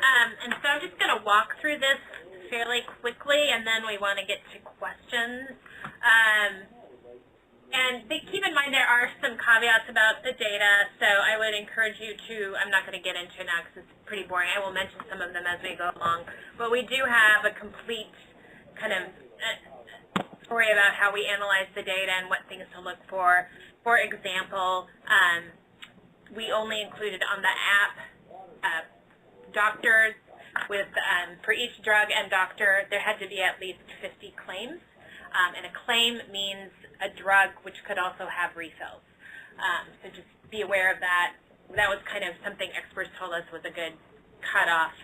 And so I'm just going to walk through this fairly quickly, and then we want to get to questions. And keep in mind there are some caveats about the data, so I would encourage you to, I'm not going to get into it now because it's pretty boring. I will mention some of them as we go along. But we do have a complete kind of story about how we analyze the data and what things to look for. For example, we only included on the app doctors with, for each drug and doctor, there had to be at least 50 claims. And a claim means a drug which could also have refills. So just be aware of that. That was kind of something experts told us was a good cutoff.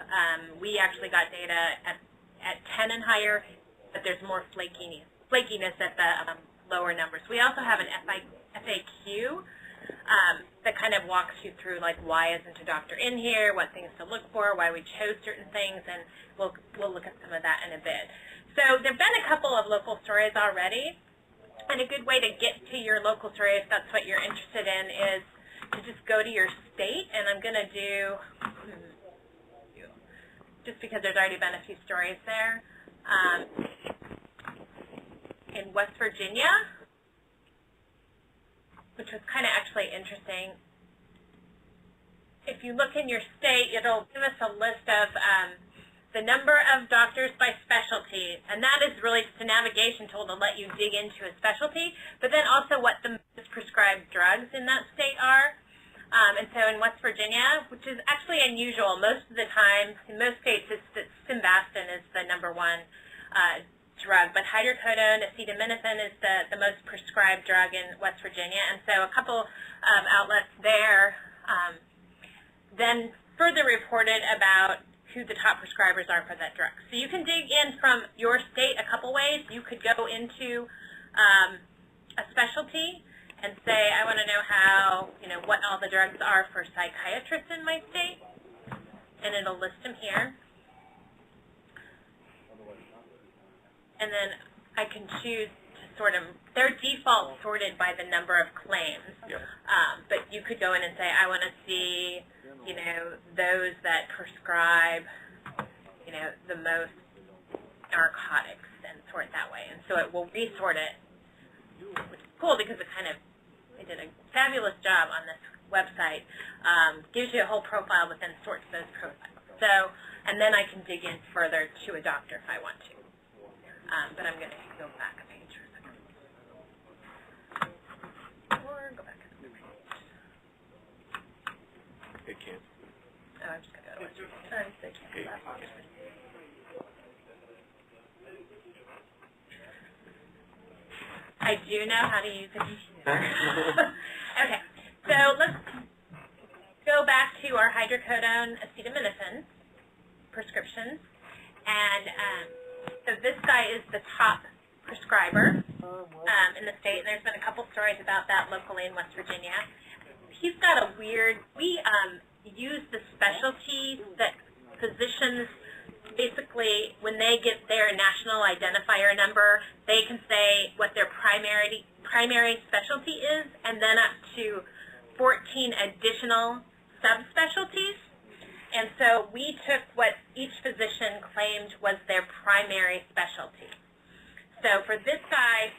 We actually got data at 10 and higher, but there's more flakiness at the lower numbers. We also have an FAQ that kind of walks you through, like, why isn't a doctor in here, what things to look for, why we chose certain things, and we'll look at some of that in a bit. So there have been a couple of local stories already, and a good way to get to your local story, if that's what you're interested in, is to just go to your state, and I'm going to do, just because there's already been a few stories there, in West Virginia, which was kind of actually interesting. If you look in your state, it'll give us a list of the number of doctors by specialty, and that is really just a navigation tool to let you dig into a specialty, but then also what the most prescribed drugs in that state are. And so in West Virginia, which is actually unusual, most of the time, in most states, it's that Simvastatin is the #1 drug, but hydrocodone, acetaminophen is the most prescribed drug in West Virginia, and so a couple of outlets there then further reported about who the top prescribers are for that drug. So you can dig in from your state a couple ways. You could go into a specialty and say, I want to know how, what all the drugs are for psychiatrists in my state, and it'll list them here. And then I can choose to sort them. They're default sorted by the number of claims, but you could go in and say, I want to see, those that prescribe, the most narcotics, and sort that way. And so it will resort it, which is cool because it did a fabulous job on this website. Gives you a whole profile, but then sorts those profiles. So, and then I can dig in further to a doctor if I want to. But I'm going to go back a page for a second. Or go back another page. It can't. Oh, I'm just going to go to Sorry, so can't left. I do know how to use a computer. Okay, so let's go back to our hydrocodone acetaminophen prescriptions. And so this guy is the top prescriber in the state, and there's been a couple stories about that locally in West Virginia. He's got a weird, we use the specialties that physicians, basically, when they get their national identifier number, they can say what their primary specialty is, and then up to 14 additional subspecialties. And so we took what each physician claimed was their primary specialty. So for this guy,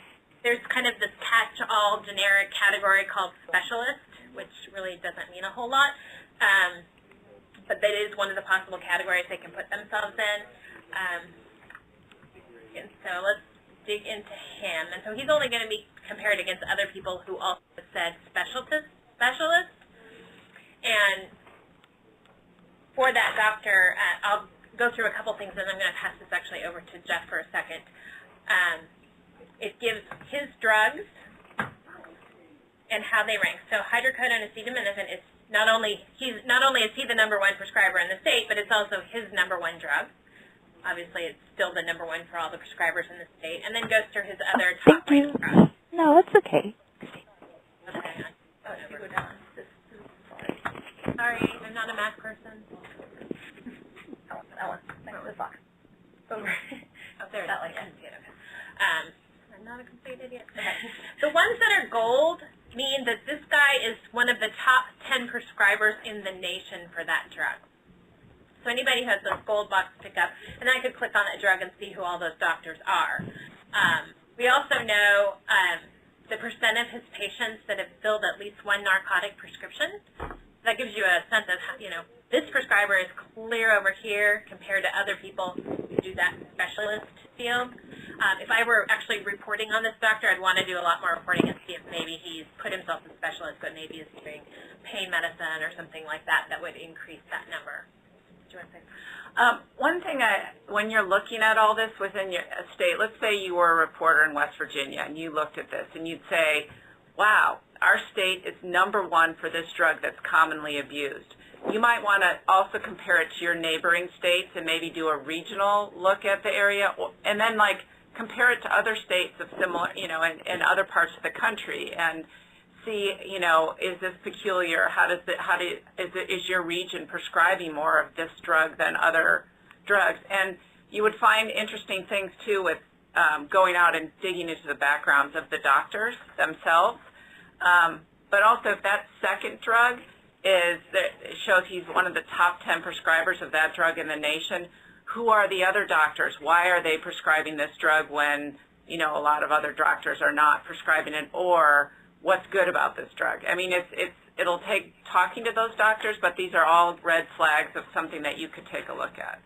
there's kind of this catch-all generic category called specialist, which really doesn't mean a whole lot. But that is one of the possible categories they can put themselves in. And so let's dig into him. And so he's only going to be compared against other people who also said specialist. And for that doctor, I'll go through a couple things, and I'm going to pass this actually over to Jeff for a second. It gives his drugs and how they rank. So hydrocodone acetaminophen is not only is he the #1 prescriber in the state, but it's also his #1 drug. Obviously, it's still the #1 for all the prescribers in the state, and then goes through his other top ranked drugs. No, it's okay. Okay. Oh, no, go down. Sorry, I'm not a math person. Oh, that one. Next to the box. Over. Oh, there it is. I see it. Okay. I'm not a complete idiot. Okay. The ones that are gold mean that this guy is one of the top 10 prescribers in the nation for that drug. So anybody who has those gold box pickup, and I could click on that drug and see who all those doctors are. We also know the percent of his patients that have filled at least one narcotic prescription. That gives you a sense of, how, this prescriber is clear over here compared to other people who do that specialist field. If I were actually reporting on this doctor, I'd want to do a lot more reporting and see if maybe he's put himself as a specialist, but maybe is doing pain medicine or something like that that would increase that number. Do you want to say? One thing, when you're looking at all this within your state, let's say you were a reporter in West Virginia and you looked at this and you'd say, wow, our state is #1 for this drug that's commonly abused. You might want to also compare it to your neighboring states and maybe do a regional look at the area, and then like compare it to other states of similar, in other parts of the country, and see, is this peculiar? Is your region prescribing more of this drug than other drugs? And you would find interesting things too with going out and digging into the backgrounds of the doctors themselves. But also, if that second drug it shows he's one of the top 10 prescribers of that drug in the nation, who are the other doctors? Why are they prescribing this drug when, a lot of other doctors are not prescribing it? Or what's good about this drug? I mean, it'll take talking to those doctors, but these are all red flags of something that you could take a look at.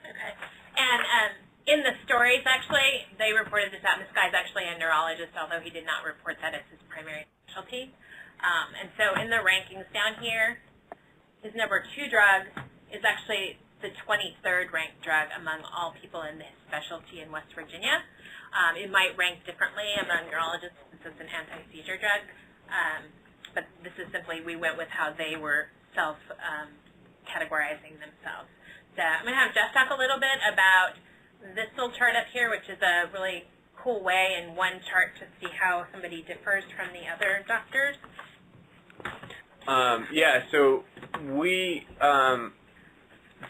Okay. And in the stories, actually, they reported this out, and this guy's actually a neurologist, although he did not report that as his primary specialty. And so in the rankings down here, his #2 drug is actually the 23rd ranked drug among all people in this specialty in West Virginia. It might rank differently among neurologists since it's an anti-seizure drug, but this is simply, we went with how they were self-categorizing themselves. So I'm going to have Jeff talk a little bit about this little chart up here, which is a really cool way in one chart to see how somebody differs from the other doctors. Yeah, so we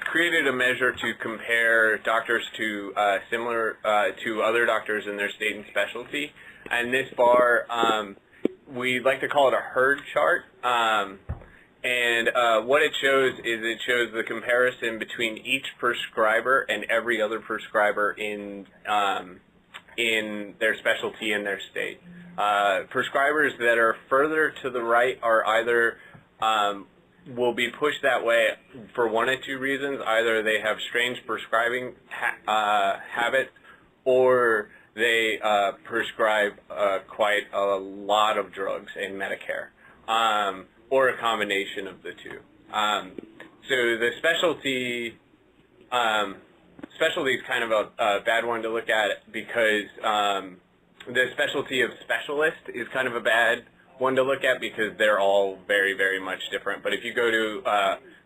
created a measure to compare doctors to similar to other doctors in their state and specialty. And this bar, we like to call it a herd chart. And what it shows is it shows the comparison between each prescriber and every other prescriber in their specialty in their state. Prescribers that are further to the right are either will be pushed that way for one of two reasons. Either they have strange prescribing habits, or they prescribe quite a lot of drugs in Medicare, or a combination of the two. So the specialty is kind of a bad one to look at because the specialty of specialist is kind of a bad one to look at because they're all very, very much different. But if you go to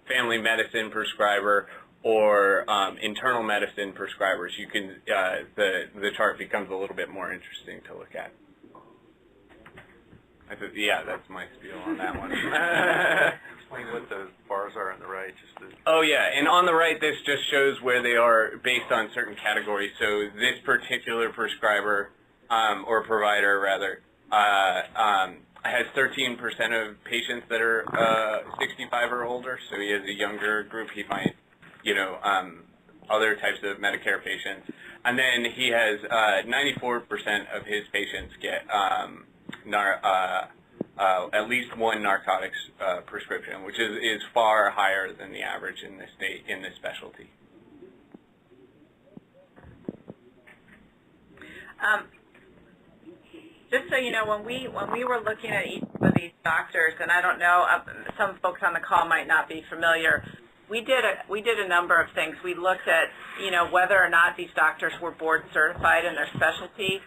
family medicine prescriber or internal medicine prescribers, you can the chart becomes a little bit more interesting to look at. Yeah, that's my spiel on that one. Explain what the bars are on the right. Oh yeah, and on the right, this just shows where they are based on certain categories. So this particular prescriber, or provider rather, has 13% of patients that are 65 or older. So he has a younger group. He might, other types of Medicare patients. And then he has 94% of his patients get at least one narcotics prescription, which is far higher than the average in this state, in this specialty. Just so you know, when we were looking at each of these doctors, and I don't know, some folks on the call might not be familiar, we did a number of things. We looked at, whether or not these doctors were board certified in their specialty.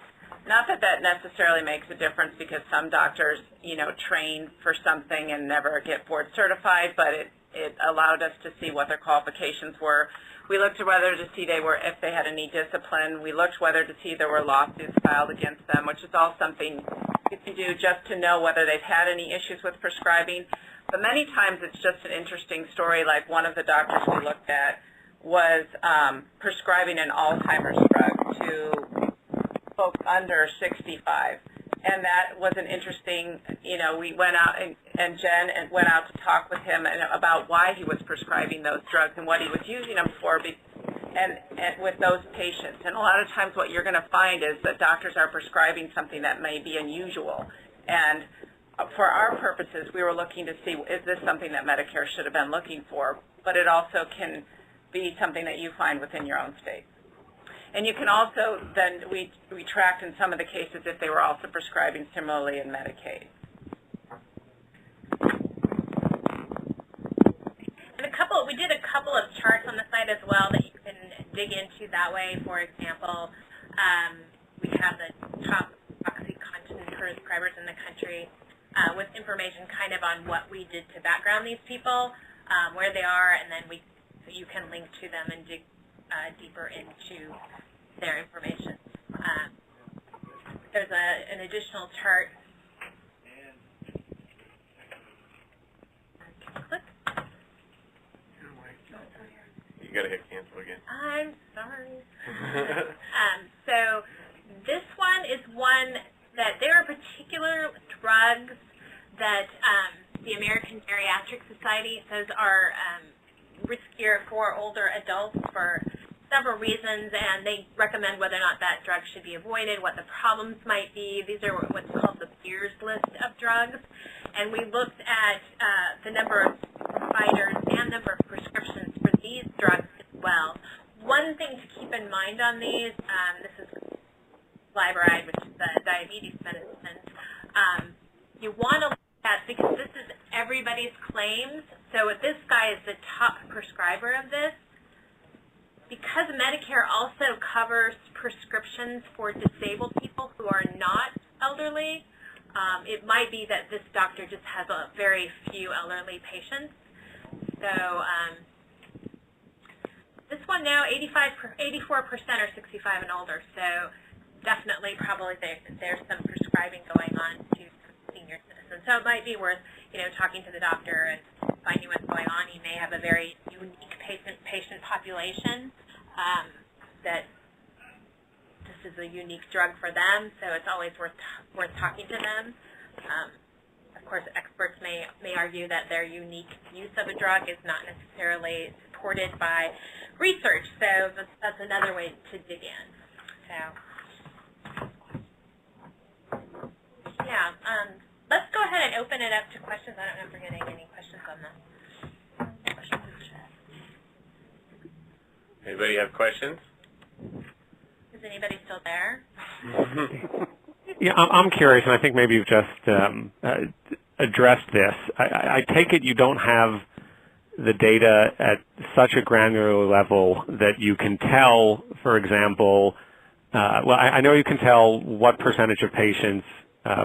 Not that that necessarily makes a difference because some doctors, train for something and never get board certified, but it allowed us to see what their qualifications were. We looked at whether to see if they had any discipline. We looked whether to see there were lawsuits filed against them, which is all something you can do just to know whether they've had any issues with prescribing. But many times it's just an interesting story, like one of the doctors we looked at was prescribing an Alzheimer's drug to folks under 65. and that was an interesting, we went out, and Jen went out to talk with him about why he was prescribing those drugs and what he was using them for, and with those patients. And a lot of times what you're going to find is that doctors are prescribing something that may be unusual. And for our purposes, we were looking to see, is this something that Medicare should have been looking for? But it also can be something that you find within your own state. And you can also, then we tracked in some of the cases if they were also prescribing similarly in Medicaid. And we did a couple of charts on the site as well that you can dig into that way. For example, we have the top OxyContin prescribers in the country with information kind of on what we did to background these people, where they are, and then so you can link to them and dig deeper into their information. There's an additional chart. Click. You got to hit cancel again. I'm sorry. So this one is one that there are particular drugs that the American Geriatric Society says are riskier for older adults for several reasons, and they recommend whether or not that drug should be avoided, what the problems might be. These are what's called the Beers list of drugs, and we looked at the number of providers and number of prescriptions for these drugs as well. One thing to keep in mind on these, this is glyburide, which is the diabetes medicine. You want to look at, because this is everybody's claims, so if this guy is the top prescriber of this, because Medicare also covers prescriptions for disabled people who are not elderly, it might be that this doctor just has a very few elderly patients. So this one now, 84% are 65 and older, so definitely probably there's some prescribing going on to senior citizens. So it might be worth, talking to the doctor and finding what's going on. He may have a very unique patient population that this is a unique drug for them, so it's always worth talking to them. Of course, experts may argue that their unique use of a drug is not necessarily supported by research, so that's another way to dig in. So, yeah, let's go ahead and open it up to questions. I don't know if we're getting any questions on this. Anybody have questions? Is anybody still there? Yeah, I'm curious, and I think maybe you've just addressed this. I take it you don't have the data at such a granular level that you can tell, for example, well, I know you can tell what percentage of patients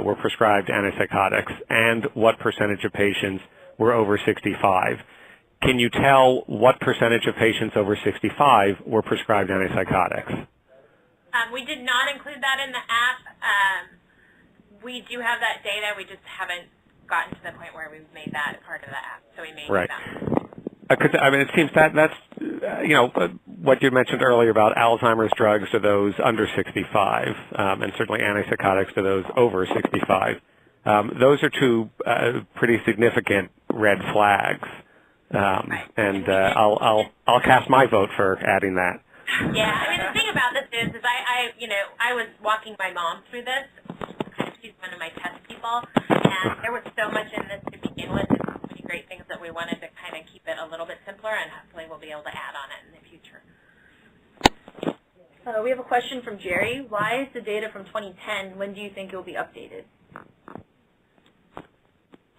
were prescribed antipsychotics and what percentage of patients were over 65. Can you tell what percentage of patients over 65 were prescribed antipsychotics? We did not include that in the app. We do have that data. We just haven't gotten to the point where we've made that part of the app, so we may do that. I mean, it seems that's, what you mentioned earlier about Alzheimer's drugs to those under 65, and certainly antipsychotics to those over 65. Those are two pretty significant red flags, and I'll cast my vote for adding that. Yeah, I mean, the thing about this is I was walking my mom through this. She's one of my test people, and there was so much in this to begin with, and so many great things that we wanted to kind of keep it a little bit simpler, and hopefully we'll be able to add on it in the future. We have a question from Jerry. Why is the data from 2010? When do you think it will be updated?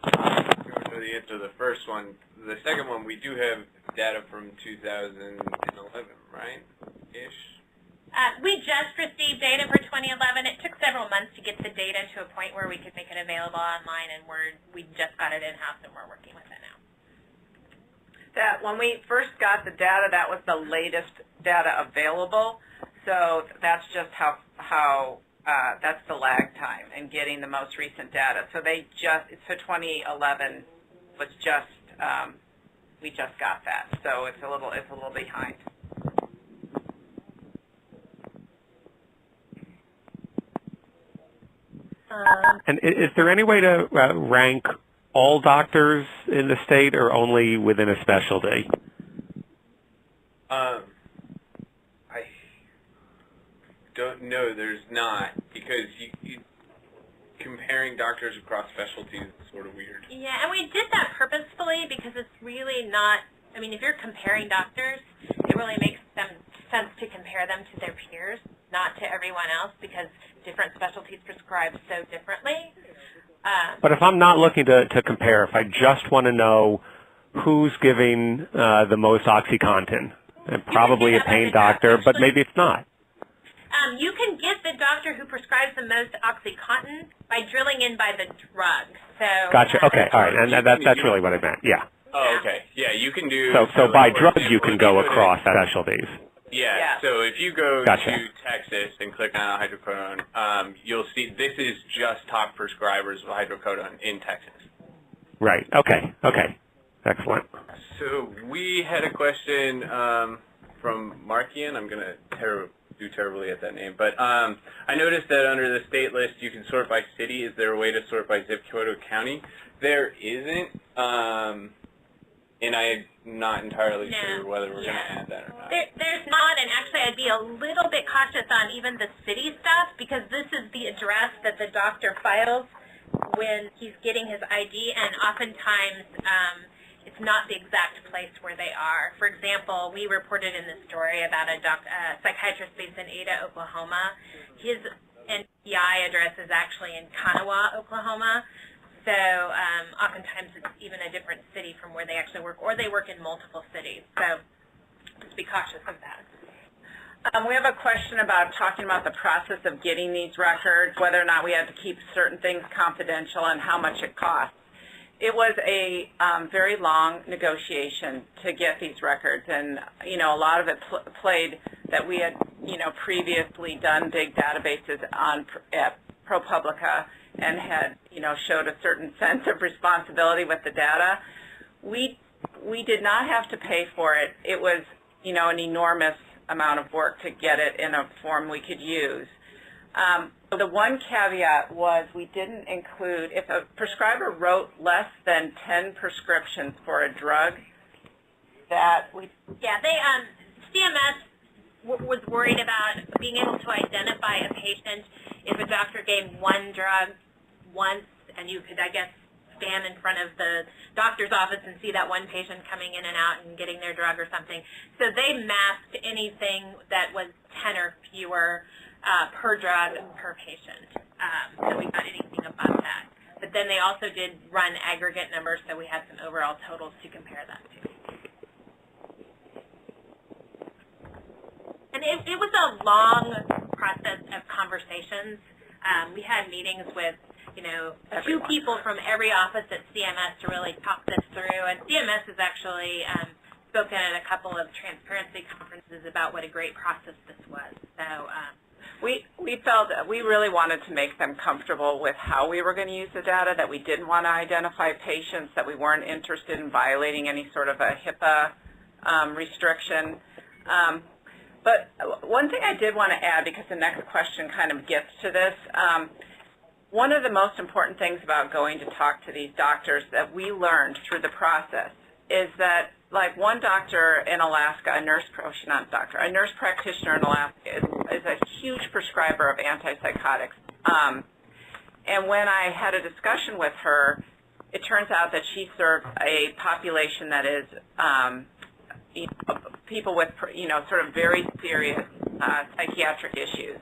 To the answer to the first one. The second one, we do have data from 2011, right? Ish. We just received data for 2011. It took several months to get the data to a point where we could make it available online, and we just got it in-house, and we're working with it now. That when we first got the data, that was the latest data available. So that's just how that's the lag time in getting the most recent data. So 2011 was just we just got that. So it's a little behind. And is there any way to rank all doctors in the state or only within a specialty? I don't know. There's not, because comparing doctors across specialties is sort of weird. Yeah, and we did that purposefully because it's really not, I mean, if you're comparing doctors, it really makes sense to compare them to their peers, not to everyone else, because different specialties prescribe so differently. But if I'm not looking to compare, if I just want to know who's giving the most OxyContin, probably a pain doctor, but maybe it's not. You can get the doctor who prescribes the most OxyContin by drilling in by the drug. So Gotcha. Okay. All right. And that's really what I meant. Yeah. Oh, okay. Yeah, you can do. So by drug you can go across specialties. Yeah. So if you go Gotcha. to Texas and click on hydrocodone, you'll see this is just top prescribers of hydrocodone in Texas. Right. Okay. Okay. Excellent. So we had a question from Markian. I'm going to do terribly at that name, but I noticed that under the state list you can sort by city. Is there a way to sort by zip code or county? There isn't, and I'm not entirely sure whether we're going to add that or not. There's not, and actually I'd be a little bit cautious on even the city stuff, because this is the address that the doctor files when he's getting his ID, and oftentimes it's not the exact place where they are. For example, we reported in this story about a psychiatrist based in Ada, Oklahoma. His NPI address is actually in Kanawha, Oklahoma. So oftentimes it's even a different city from where they actually work, or they work in multiple cities. So just be cautious of that. We have a question about talking about the process of getting these records, whether or not we had to keep certain things confidential and how much it costs. It was a very long negotiation to get these records, and a lot of it played that we had previously done big databases at ProPublica and had showed a certain sense of responsibility with the data. We did not have to pay for it. It was an enormous amount of work to get it in a form we could use. The one caveat was we didn't include, if a prescriber wrote less than 10 prescriptions for a drug, that we... Yeah, CMS was worried about being able to identify a patient if a doctor gave one drug once, and you could, I guess, stand in front of the doctor's office and see that one patient coming in and out and getting their drug or something. So they masked anything that was 10 or fewer per drug per patient. So we got anything above that. But then they also did run aggregate numbers, so we had some overall totals to compare that to. And it was a long process of conversations. We had meetings with, two people from every office at CMS to really talk this through. And CMS has actually spoken at a couple of transparency conferences about what a great process this was. So we felt that we really wanted to make them comfortable with how we were going to use the data, that we didn't want to identify patients, that we weren't interested in violating any sort of a HIPAA restriction. But one thing I did want to add, because the next question kind of gets to this, one of the most important things about going to talk to these doctors that we learned through the process is that, like, one doctor in Alaska, a nurse practitioner in Alaska is a huge prescriber of antipsychotics. And when I had a discussion with her, it turns out that she served a population that is people with, sort of very serious psychiatric issues.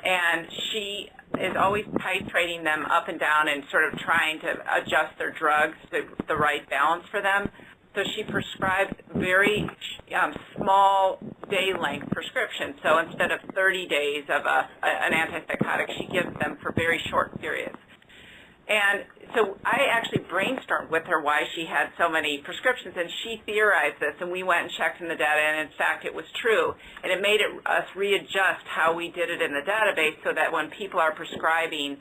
And she is always titrating them up and down and sort of trying to adjust their drugs to the right balance for them. So she prescribed very small day-length prescriptions. So instead of 30 days of an antipsychotic, she gives them for very short periods. And so I actually brainstormed with her why she had so many prescriptions, and she theorized this, and we went and checked in the data, and in fact it was true. And it made us readjust how we did it in the database so that when people are prescribing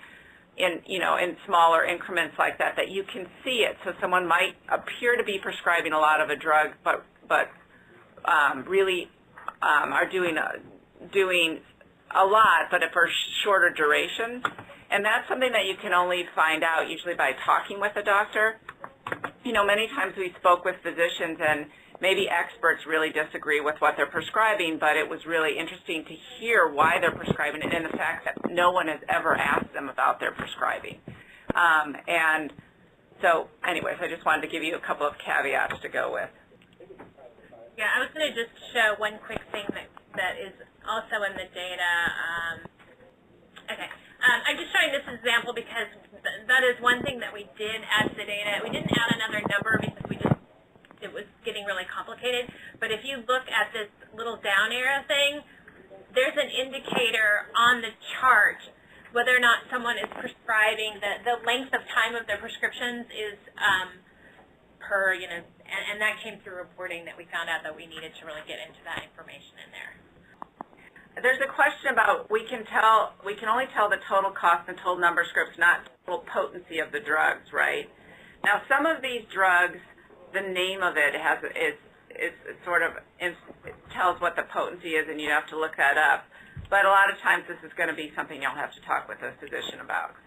in smaller increments like that, that you can see it. So someone might appear to be prescribing a lot of a drug, but really are doing a lot, but for shorter durations. And that's something that you can only find out usually by talking with a doctor. You know, many times we spoke with physicians and maybe experts really disagree with what they're prescribing, but it was really interesting to hear why they're prescribing it and the fact that no one has ever asked them about their prescribing. And so anyways, I just wanted to give you a couple of caveats to go with. Yeah, I was going to just show one quick thing that is also in the data. Okay. I'm just showing this example because that is one thing that we did add to the data. We didn't add another number because it was getting really complicated. But if you look at this little down arrow thing, there's an indicator on the chart whether or not someone is prescribing. The length of time of their prescriptions is per, you know, and that came through reporting that we found out that we needed to really get into that information in there. There's a question about we can only tell the total cost and total number of scripts, not total potency of the drugs, right? Now, some of these drugs, the name of it tells what the potency is, and you have to look that up. But a lot of times, this is going to be something you'll have to talk with a physician about.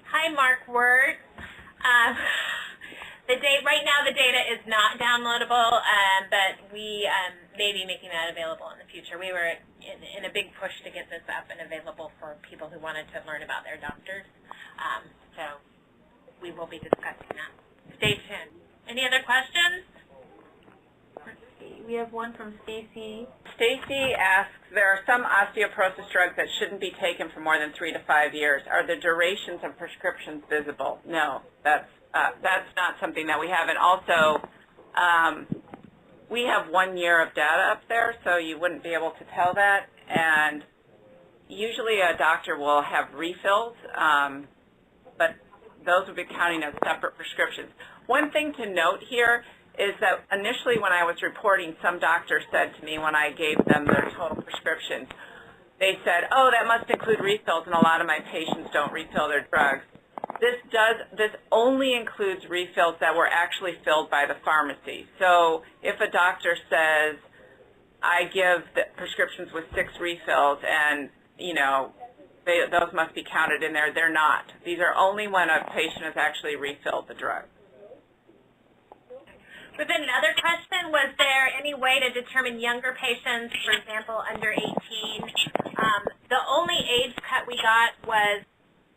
Hi, Mark Word. Right now, the data is not downloadable, but we may be making that available in the future. We were in a big push to get this up and available for people who wanted to learn about their doctors. So we will be discussing that. Stay tuned. Any other questions? Let's see. We have one from Stacy. Stacy asks, there are some osteoporosis drugs that shouldn't be taken for more than 3 to 5 years. Are the durations of prescriptions visible? No, that's not something that we have. And also, we have 1 year of data up there, so you wouldn't be able to tell that. And usually a doctor will have refills, but those would be counting as separate prescriptions. One thing to note here is that initially when I was reporting, some doctors said to me when I gave them their total prescriptions, they said, oh, that must include refills, and a lot of my patients don't refill their drugs. This only includes refills that were actually filled by the pharmacy. So if a doctor says, I give the prescriptions with 6 refills and, you know, those must be counted in there, they're not. These are only when a patient has actually refilled the drug. With another question, was there any way to determine younger patients, for example, under 18? The only age cut we got was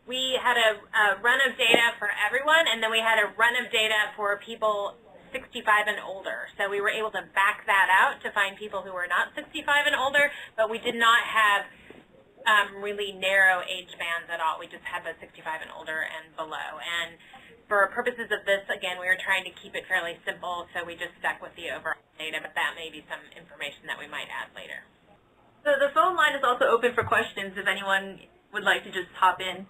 we had a run of data for everyone, and then we had a run of data for people 65 and older. So we were able to back that out to find people who were not 65 and older, but we did not have really narrow age bands at all. We just had the 65 and older and below. And for purposes of this, again, we were trying to keep it fairly simple, so we just stuck with the overall data, but that may be some information that we might add later. So the phone line is also open for questions if anyone would like to just hop in.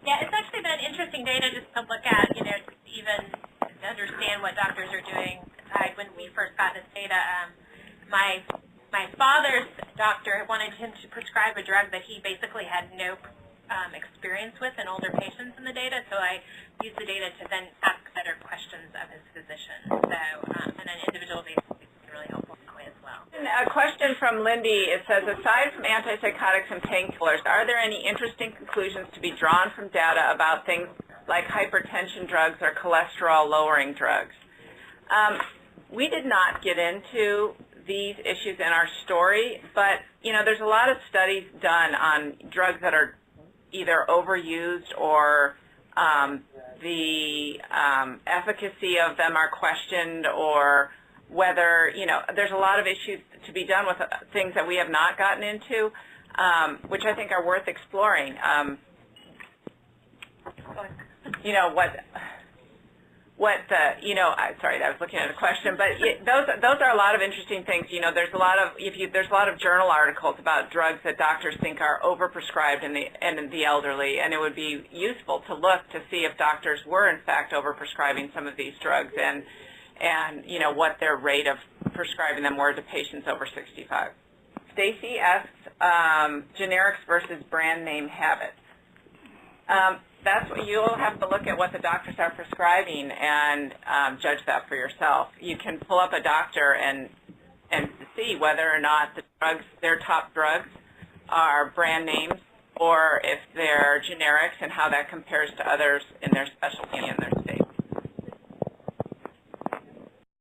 Yeah, it's actually been interesting data just to look at, you know, even to understand what doctors are doing. When we first got this data, my father's doctor wanted him to prescribe a drug that he basically had no experience with in older patients in the data, so I used the data to then ask better questions of his physician. So on an individual basis, it's really helpful that way as well. A question from Lindy. It says, aside from antipsychotics and painkillers, are there any interesting conclusions to be drawn from data about things like hypertension drugs or cholesterol-lowering drugs? We did not get into these issues in our story, but, you know, there's a lot of studies done on drugs that are either overused or the efficacy of them are questioned, or whether, you know, there's a lot of issues to be done with things that we have not gotten into, which I think are worth exploring. You know, sorry, I was looking at a question, but those are a lot of interesting things. You know, there's a lot of journal articles about drugs that doctors think are overprescribed in the elderly, and it would be useful to look to see if doctors were in fact overprescribing some of these drugs, and you know what their rate of prescribing them were to patients over 65. Stacy asks, generics versus brand name habits. That's what you'll have to look at, what the doctors are prescribing, and judge that for yourself. You can pull up a doctor and see whether or not the drugs, their top drugs, are brand names or if they're generics and how that compares to others in their specialty and their